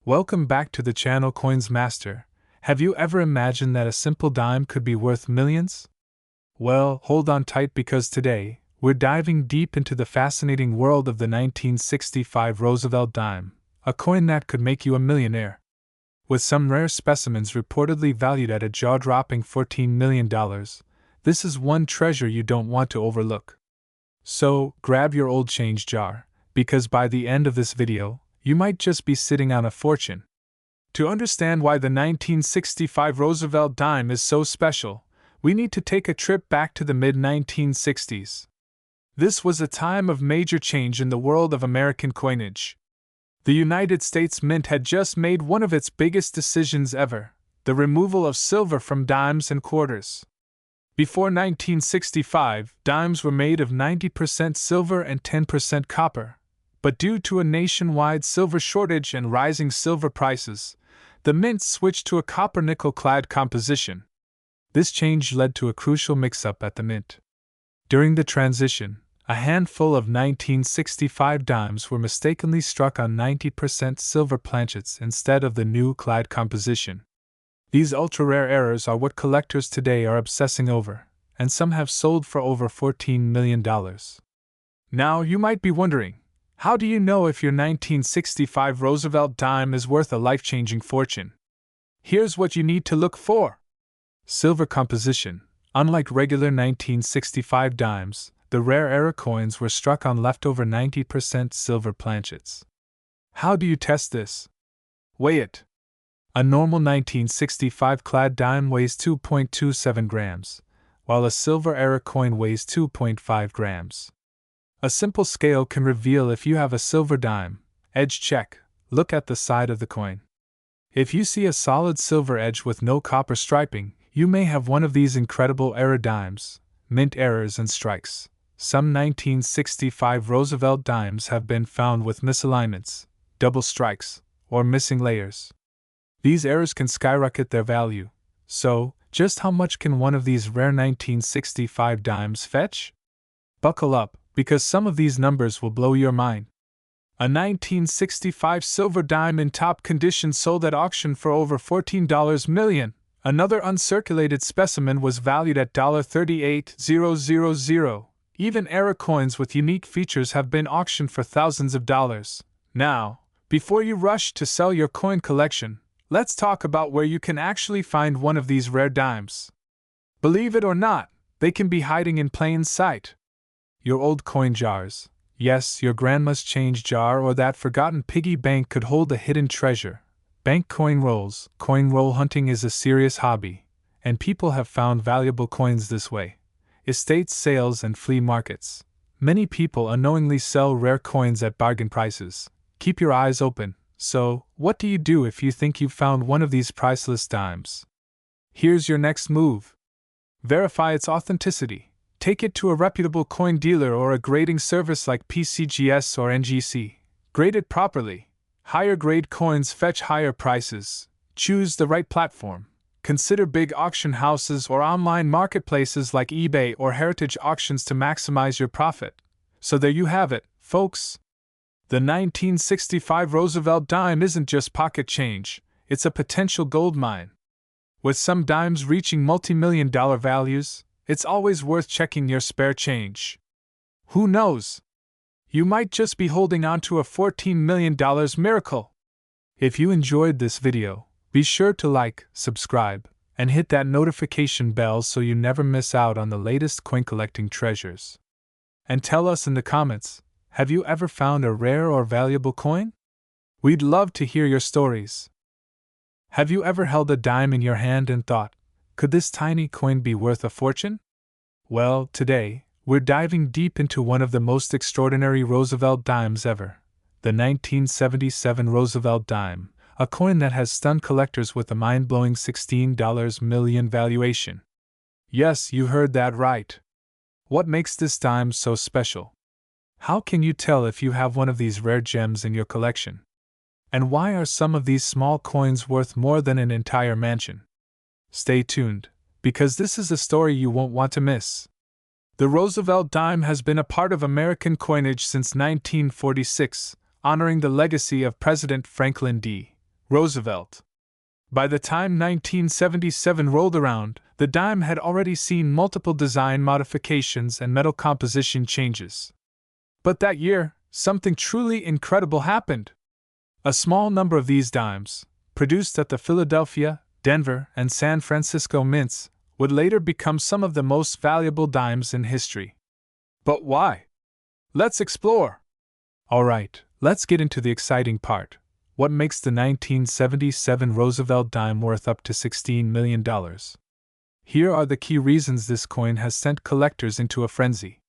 Welcome back to the channel Coins Master. Have you ever imagined that a simple dime could be worth millions? Well, hold on tight because today, we're diving deep into the fascinating world of the 1965 Roosevelt dime, a coin that could make you a millionaire. With some rare specimens reportedly valued at a jaw-dropping $14 million, this is one treasure you don't want to overlook. So, grab your old change jar, because by the end of this video, you might just be sitting on a fortune. To understand why the 1965 Roosevelt dime is so special, we need to take a trip back to the mid-1960s. This was a time of major change in the world of American coinage. The United States Mint had just made one of its biggest decisions ever, the removal of silver from dimes and quarters. Before 1965, dimes were made of 90% silver and 10% copper. But due to a nationwide silver shortage and rising silver prices, the mint switched to a copper-nickel-clad composition. This change led to a crucial mix-up at the mint. During the transition, a handful of 1965 dimes were mistakenly struck on 90% silver planchets instead of the new clad composition. These ultra-rare errors are what collectors today are obsessing over, and some have sold for over $14 million. Now, you might be wondering, how do you know if your 1965 Roosevelt dime is worth a life-changing fortune? Here's what you need to look for. Silver composition. Unlike regular 1965 dimes, the rare era coins were struck on leftover 90% silver planchets. How do you test this? Weigh it. A normal 1965 clad dime weighs 2.27 grams, while a silver era coin weighs 2.5 grams. A simple scale can reveal if you have a silver dime. Edge check. Look at the side of the coin. If you see a solid silver edge with no copper striping, you may have one of these incredible era dimes, mint errors and strikes. Some 1965 Roosevelt dimes have been found with misalignments, double strikes, or missing layers. These errors can skyrocket their value. So, just how much can one of these rare 1965 dimes fetch? Buckle up, because some of these numbers will blow your mind. A 1965 silver dime in top condition sold at auction for over $14 million. Another uncirculated specimen was valued at $38,000. Even era coins with unique features have been auctioned for thousands of dollars. Now, before you rush to sell your coin collection, let's talk about where you can actually find one of these rare dimes. Believe it or not, they can be hiding in plain sight. Your old coin jars. Yes, your grandma's change jar or that forgotten piggy bank could hold a hidden treasure. Bank coin rolls. Coin roll hunting is a serious hobby, and people have found valuable coins this way. Estate sales and flea markets. Many people unknowingly sell rare coins at bargain prices. Keep your eyes open. So, what do you do if you think you've found one of these priceless dimes? Here's your next move. Verify its authenticity. Take it to a reputable coin dealer or a grading service like PCGS or NGC. Grade it properly. Higher grade coins fetch higher prices. Choose the right platform. Consider big auction houses or online marketplaces like eBay or Heritage Auctions to maximize your profit. So there you have it, folks. The 1965 Roosevelt dime isn't just pocket change, it's a potential gold mine. With some dimes reaching multi-million-dollar values, it's always worth checking your spare change. Who knows? You might just be holding on to a $14 million miracle. If you enjoyed this video, be sure to like, subscribe, and hit that notification bell so you never miss out on the latest coin collecting treasures. And tell us in the comments, have you ever found a rare or valuable coin? We'd love to hear your stories. Have you ever held a dime in your hand and thought, could this tiny coin be worth a fortune? Well, today, we're diving deep into one of the most extraordinary Roosevelt dimes ever, the 1977 Roosevelt dime, a coin that has stunned collectors with a mind-blowing $16 million valuation. Yes, you heard that right. What makes this dime so special? How can you tell if you have one of these rare gems in your collection? And why are some of these small coins worth more than an entire mansion? Stay tuned, because this is a story you won't want to miss. The Roosevelt dime has been a part of American coinage since 1946, honoring the legacy of President Franklin D. Roosevelt. By the time 1977 rolled around, the dime had already seen multiple design modifications and metal composition changes. But that year, something truly incredible happened. A small number of these dimes, produced at the Philadelphia, Denver, and San Francisco mints, would later become some of the most valuable dimes in history. But why? Let's explore! Alright, let's get into the exciting part. What makes the 1977 Roosevelt dime worth up to $16 million? Here are the key reasons this coin has sent collectors into a frenzy.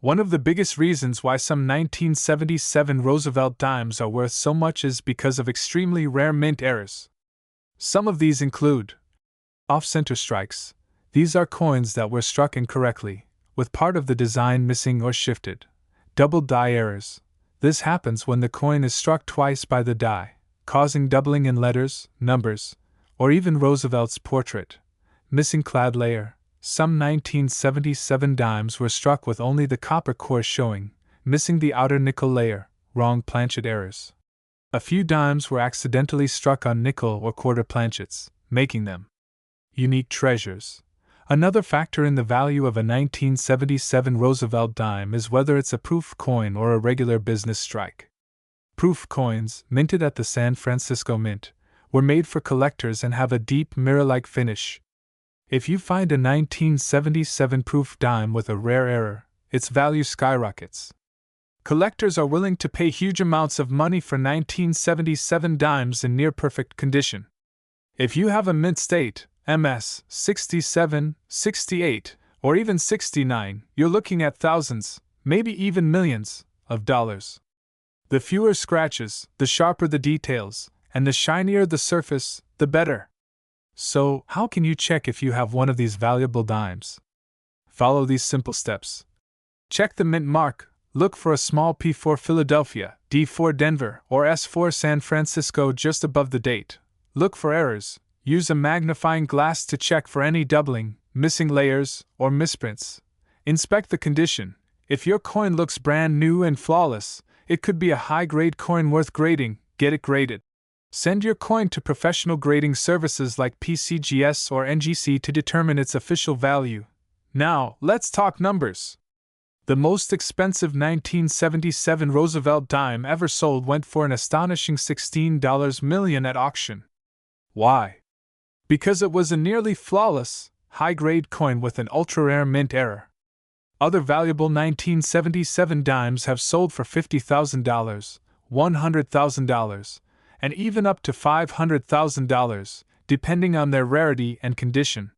One of the biggest reasons why some 1977 Roosevelt dimes are worth so much is because of extremely rare mint errors. Some of these include off-center strikes. These are coins that were struck incorrectly, with part of the design missing or shifted. Double die errors. This happens when the coin is struck twice by the die, causing doubling in letters, numbers, or even Roosevelt's portrait. Missing clad layer. Some 1977 dimes were struck with only the copper core showing, missing the outer nickel layer. Wrong planchet errors. A few dimes were accidentally struck on nickel or quarter planchets, making them unique treasures. Another factor in the value of a 1977 Roosevelt dime is whether it's a proof coin or a regular business strike. Proof coins, minted at the San Francisco Mint, were made for collectors and have a deep mirror-like finish. If you find a 1977 proof dime with a rare error, its value skyrockets. Collectors are willing to pay huge amounts of money for 1977 dimes in near-perfect condition. If you have a mint state, MS 67, 68, or even 69, you're looking at thousands, maybe even millions, of dollars. The fewer scratches, the sharper the details, and the shinier the surface, the better. So, how can you check if you have one of these valuable dimes? Follow these simple steps. Check the mint mark. Look for a small P for Philadelphia, D for Denver, or S for San Francisco just above the date. Look for errors. Use a magnifying glass to check for any doubling, missing layers, or misprints. Inspect the condition. If your coin looks brand new and flawless, it could be a high-grade coin worth grading. Get it graded. Send your coin to professional grading services like PCGS or NGC to determine its official value. Now, let's talk numbers. The most expensive 1977 Roosevelt dime ever sold went for an astonishing $16 million at auction. Why? Because it was a nearly flawless, high-grade coin with an ultra-rare mint error. Other valuable 1977 dimes have sold for $50,000, $100,000, and even up to $500,000, depending on their rarity and condition.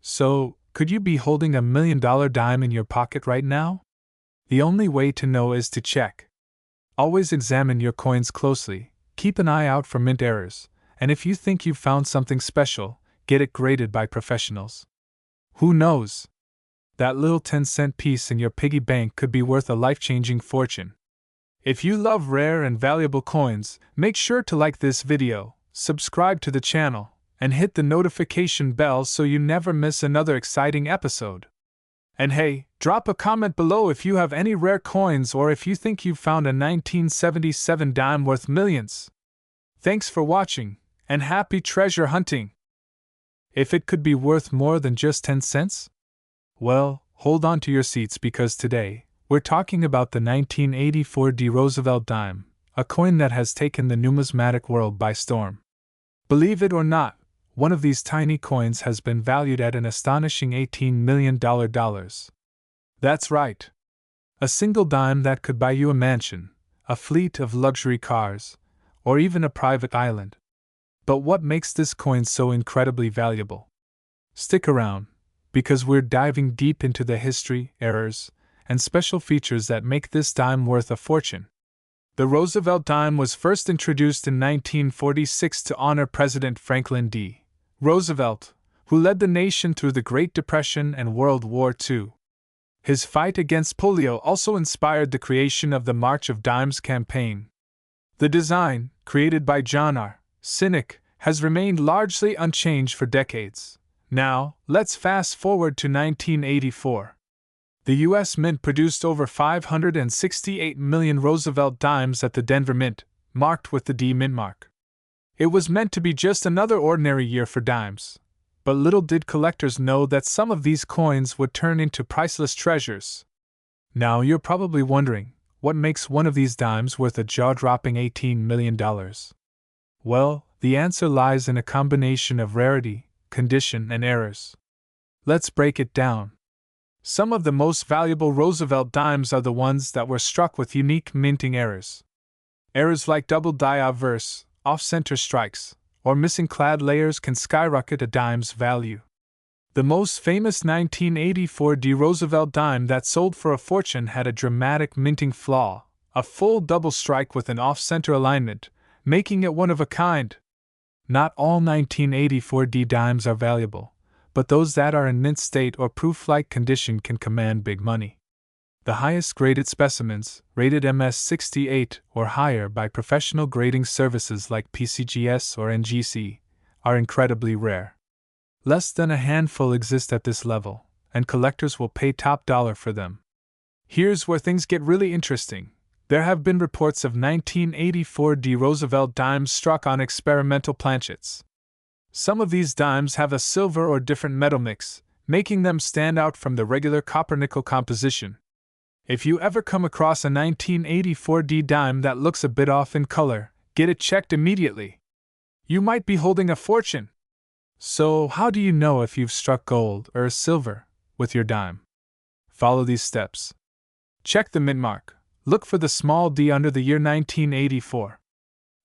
So, could you be holding $1 million dime in your pocket right now? The only way to know is to check. Always examine your coins closely, keep an eye out for mint errors, and if you think you've found something special, get it graded by professionals. Who knows? That little 10-cent piece in your piggy bank could be worth a life-changing fortune. If you love rare and valuable coins, make sure to like this video, subscribe to the channel, and hit the notification bell so you never miss another exciting episode. And hey, drop a comment below if you have any rare coins or if you think you've found a 1977 dime worth millions. Thanks for watching, and happy treasure hunting! If it could be worth more than just 10 cents? Well, hold on to your seats because today, we're talking about the 1984 D. Roosevelt dime, a coin that has taken the numismatic world by storm. Believe it or not, one of these tiny coins has been valued at an astonishing $18 million. That's right. A single dime that could buy you a mansion, a fleet of luxury cars, or even a private island. But what makes this coin so incredibly valuable? Stick around, because we're diving deep into the history, errors, and special features that make this dime worth a fortune. The Roosevelt dime was first introduced in 1946 to honor President Franklin D. Roosevelt, who led the nation through the Great Depression and World War II. His fight against polio also inspired the creation of the March of Dimes campaign. The design, created by John R. Sinek, has remained largely unchanged for decades. Now, let's fast forward to 1984. The U.S. Mint produced over 568 million Roosevelt dimes at the Denver Mint, marked with the D Mint mark. It was meant to be just another ordinary year for dimes. But little did collectors know that some of these coins would turn into priceless treasures. Now you're probably wondering, what makes one of these dimes worth a jaw-dropping $18 million? Well, the answer lies in a combination of rarity, condition, and errors. Let's break it down. Some of the most valuable Roosevelt dimes are the ones that were struck with unique minting errors. Errors like double die obverse, off-center strikes, or missing clad layers can skyrocket a dime's value. The most famous 1984 Roosevelt dime that sold for a fortune had a dramatic minting flaw, a full double strike with an off-center alignment, making it one of a kind. Not all 1984 dimes are valuable, but those that are in mint state or proof-like condition can command big money. The highest graded specimens, rated MS-68 or higher by professional grading services like PCGS or NGC, are incredibly rare. Less than a handful exist at this level, and collectors will pay top dollar for them. Here's where things get really interesting. There have been reports of 1984 Roosevelt dimes struck on experimental planchets. Some of these dimes have a silver or different metal mix, making them stand out from the regular copper-nickel composition. If you ever come across a 1984 dime that looks a bit off in color, get it checked immediately. You might be holding a fortune. So, how do you know if you've struck gold or silver with your dime? Follow these steps. Check the mint mark. Look for the small d under the year 1984.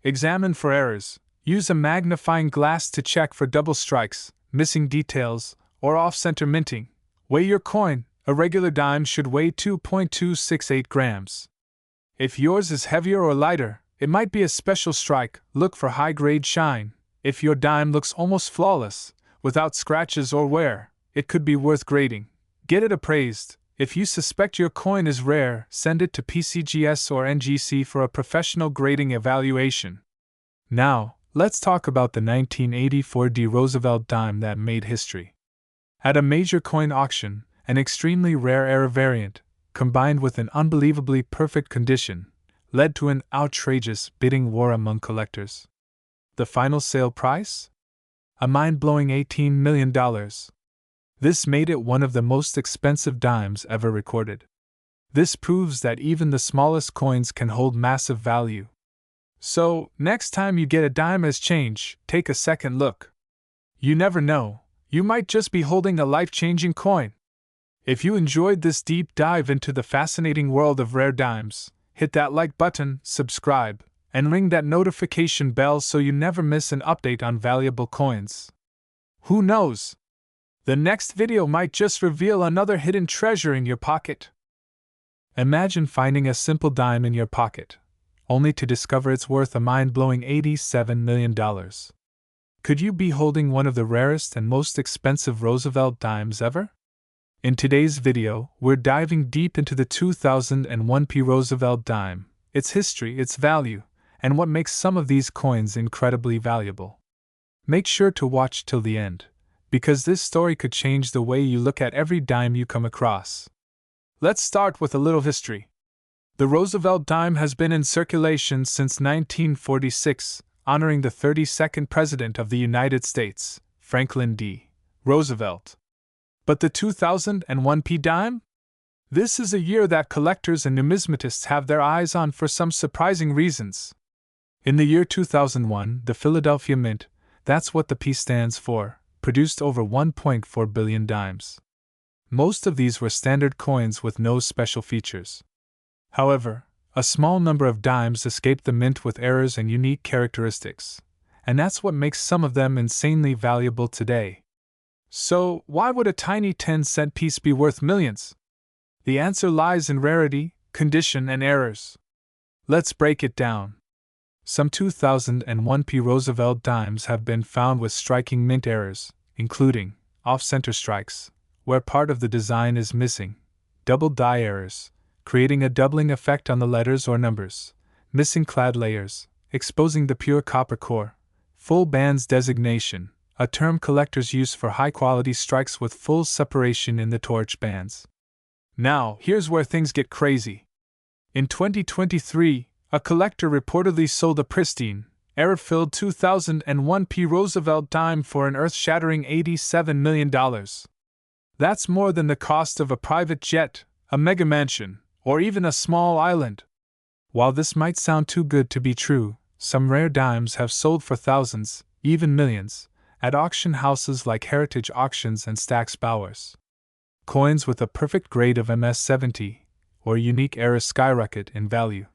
Examine for errors. Use a magnifying glass to check for double strikes, missing details, or off-center minting. Weigh your coin. A regular dime should weigh 2.268 grams. If yours is heavier or lighter, it might be a special strike. Look for high-grade shine. If your dime looks almost flawless, without scratches or wear, it could be worth grading. Get it appraised. If you suspect your coin is rare, send it to PCGS or NGC for a professional grading evaluation. Now, let's talk about the 1984 Roosevelt dime that made history. At a major coin auction, an extremely rare error variant, combined with an unbelievably perfect condition, led to an outrageous bidding war among collectors. The final sale price? A mind-blowing $18 million. This made it one of the most expensive dimes ever recorded. This proves that even the smallest coins can hold massive value. So, next time you get a dime as change, take a second look. You never know, you might just be holding a life-changing coin. If you enjoyed this deep dive into the fascinating world of rare dimes, hit that like button, subscribe, and ring that notification bell so you never miss an update on valuable coins. Who knows? The next video might just reveal another hidden treasure in your pocket. Imagine finding a simple dime in your pocket, only to discover it's worth a mind-blowing $87 million. Could you be holding one of the rarest and most expensive Roosevelt dimes ever? In today's video, we're diving deep into the 2001 Roosevelt dime, its history, its value, and what makes some of these coins incredibly valuable. Make sure to watch till the end, because this story could change the way you look at every dime you come across. Let's start with a little history. The Roosevelt dime has been in circulation since 1946, honoring the 32nd President of the United States, Franklin D. Roosevelt. But the 2001 dime? This is a year that collectors and numismatists have their eyes on for some surprising reasons. In the year 2001, the Philadelphia Mint, that's what the P stands for, produced over 1.4 billion dimes. Most of these were standard coins with no special features. However, a small number of dimes escaped the mint with errors and unique characteristics, and that's what makes some of them insanely valuable today. So, why would a tiny 10-cent piece be worth millions? The answer lies in rarity, condition, and errors. Let's break it down. Some 2001 Roosevelt dimes have been found with striking mint errors, including off-center strikes, where part of the design is missing, double die errors, creating a doubling effect on the letters or numbers, missing clad layers, exposing the pure copper core, full bands designation, a term collectors use for high-quality strikes with full separation in the torch bands. Now, here's where things get crazy. In 2023, a collector reportedly sold a pristine, error-filled 2001 P. Roosevelt dime for an earth-shattering $87 million. That's more than the cost of a private jet, a mega mansion, or even a small island. While this might sound too good to be true, some rare dimes have sold for thousands, even millions, at auction houses like Heritage Auctions and Stack's Bowers. Coins with a perfect grade of MS-70 or unique errors skyrocket in value.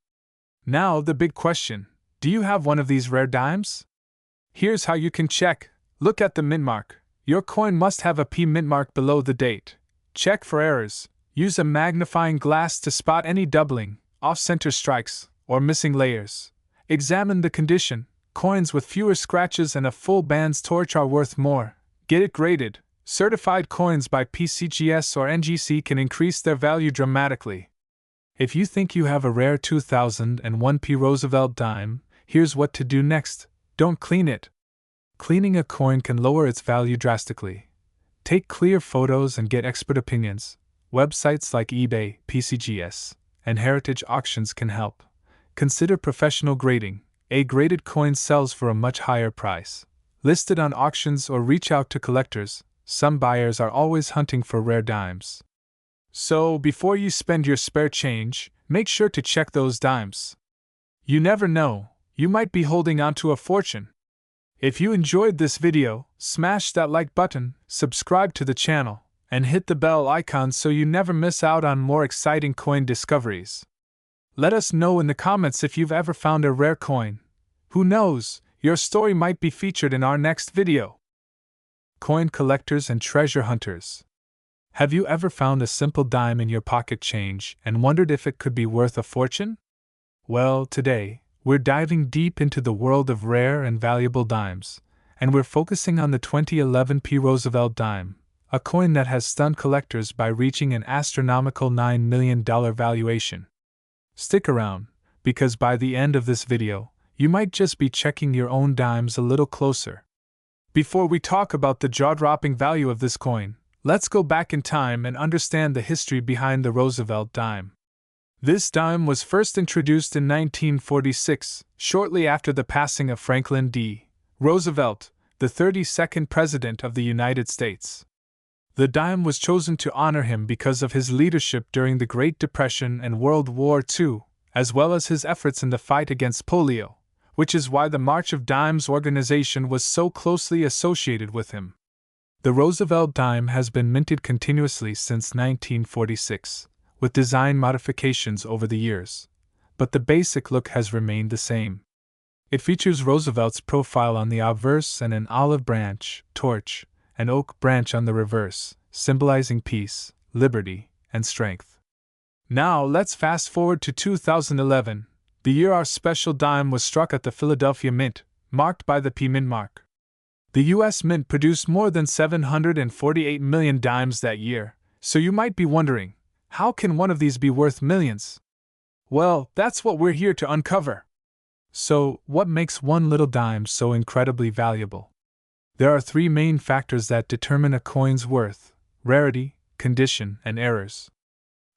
Now the big question, do you have one of these rare dimes? Here's how you can check. Look at the mint mark. Your coin must have a P mint mark below the date. Check for errors. Use a magnifying glass to spot any doubling, off-center strikes, or missing layers. Examine the condition. Coins with fewer scratches and a full band's torch are worth more. Get it graded. Certified coins by PCGS or NGC can increase their value dramatically. If you think you have a rare 2001 P. Roosevelt dime, here's what to do next. Don't clean it. Cleaning a coin can lower its value drastically. Take clear photos and get expert opinions. Websites like eBay, PCGS, and Heritage Auctions can help. Consider professional grading. A graded coin sells for a much higher price. List it on auctions or reach out to collectors. Some buyers are always hunting for rare dimes. So, before you spend your spare change, make sure to check those dimes. You never know, you might be holding on to a fortune. If you enjoyed this video, smash that like button, subscribe to the channel, and hit the bell icon so you never miss out on more exciting coin discoveries. Let us know in the comments if you've ever found a rare coin. Who knows, your story might be featured in our next video. Coin collectors and treasure hunters. Have you ever found a simple dime in your pocket change and wondered if it could be worth a fortune? Well, today, we're diving deep into the world of rare and valuable dimes, and we're focusing on the 2011 P. Roosevelt dime, a coin that has stunned collectors by reaching an astronomical $9 million valuation. Stick around, because by the end of this video, you might just be checking your own dimes a little closer. Before we talk about the jaw-dropping value of this coin, let's go back in time and understand the history behind the Roosevelt dime. This dime was first introduced in 1946, shortly after the passing of Franklin D. Roosevelt, the 32nd President of the United States. The dime was chosen to honor him because of his leadership during the Great Depression and World War II, as well as his efforts in the fight against polio, which is why the March of Dimes organization was so closely associated with him. The Roosevelt dime has been minted continuously since 1946, with design modifications over the years, but the basic look has remained the same. It features Roosevelt's profile on the obverse and an olive branch, torch, and oak branch on the reverse, symbolizing peace, liberty, and strength. Now let's fast forward to 2011, the year our special dime was struck at the Philadelphia Mint, marked by the P Mint mark. The U.S. Mint produced more than 748 million dimes that year, so you might be wondering, how can one of these be worth millions? Well, that's what we're here to uncover. So, what makes one little dime so incredibly valuable? There are three main factors that determine a coin's worth: rarity, condition, and errors.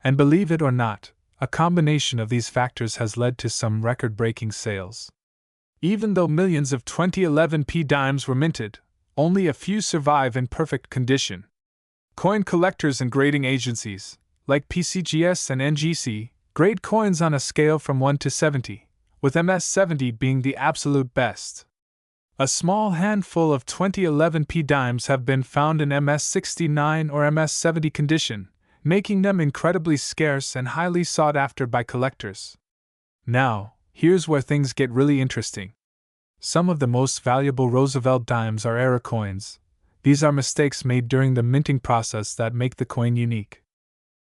And believe it or not, a combination of these factors has led to some record-breaking sales. Even though millions of 2011 P dimes were minted, only a few survive in perfect condition. Coin collectors and grading agencies, like PCGS and NGC, grade coins on a scale from 1 to 70, with MS-70 being the absolute best. A small handful of 2011 P dimes have been found in MS-69 or MS-70 condition, making them incredibly scarce and highly sought after by collectors. Now, here's where things get really interesting. Some of the most valuable Roosevelt dimes are error coins. These are mistakes made during the minting process that make the coin unique.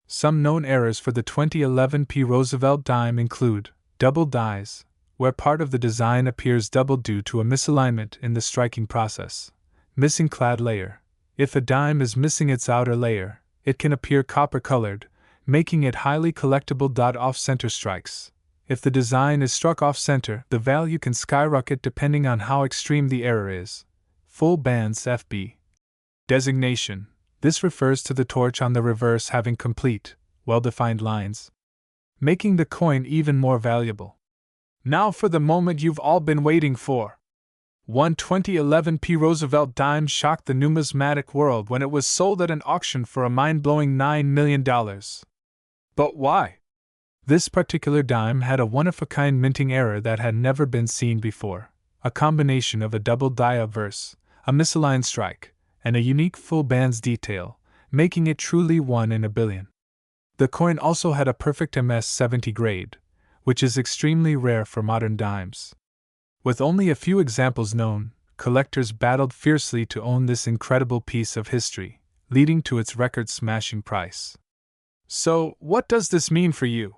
Some known errors for the 2011 P. Roosevelt dime include double dies, where part of the design appears doubled due to a misalignment in the striking process. Missing clad layer. If a dime is missing its outer layer, it can appear copper-colored, making it highly collectible. Off-center strikes. If the design is struck off-center, the value can skyrocket depending on how extreme the error is. Full bands FB. Designation. This refers to the torch on the reverse having complete, well-defined lines, making the coin even more valuable. Now for the moment you've all been waiting for. One 2011 P. Roosevelt dime shocked the numismatic world when it was sold at an auction for a mind-blowing $9 million. But why? This particular dime had a one-of-a-kind minting error that had never been seen before, a combination of a double die obverse, a misaligned strike, and a unique full bands detail, making it truly one in a billion. The coin also had a perfect MS-70 grade, which is extremely rare for modern dimes. With only a few examples known, collectors battled fiercely to own this incredible piece of history, leading to its record-smashing price. So, what does this mean for you?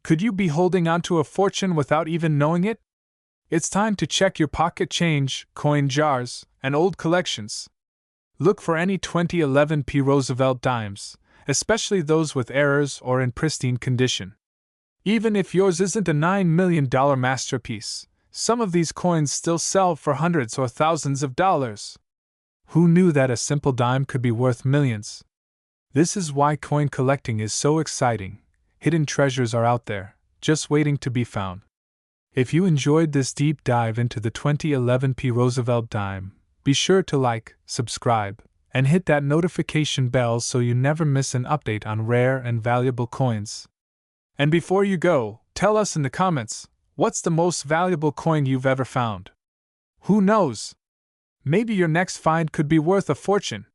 Could you be holding onto a fortune without even knowing it? It's time to check your pocket change, coin jars, and old collections. Look for any 2011 P. Roosevelt dimes, especially those with errors or in pristine condition. Even if yours isn't a $9 million masterpiece, some of these coins still sell for hundreds or thousands of dollars. Who knew that a simple dime could be worth millions? This is why coin collecting is so exciting. Hidden treasures are out there, just waiting to be found. If you enjoyed this deep dive into the 2011 P. Roosevelt dime, be sure to like, subscribe, and hit that notification bell so you never miss an update on rare and valuable coins. And before you go, tell us in the comments, what's the most valuable coin you've ever found? Who knows? Maybe your next find could be worth a fortune.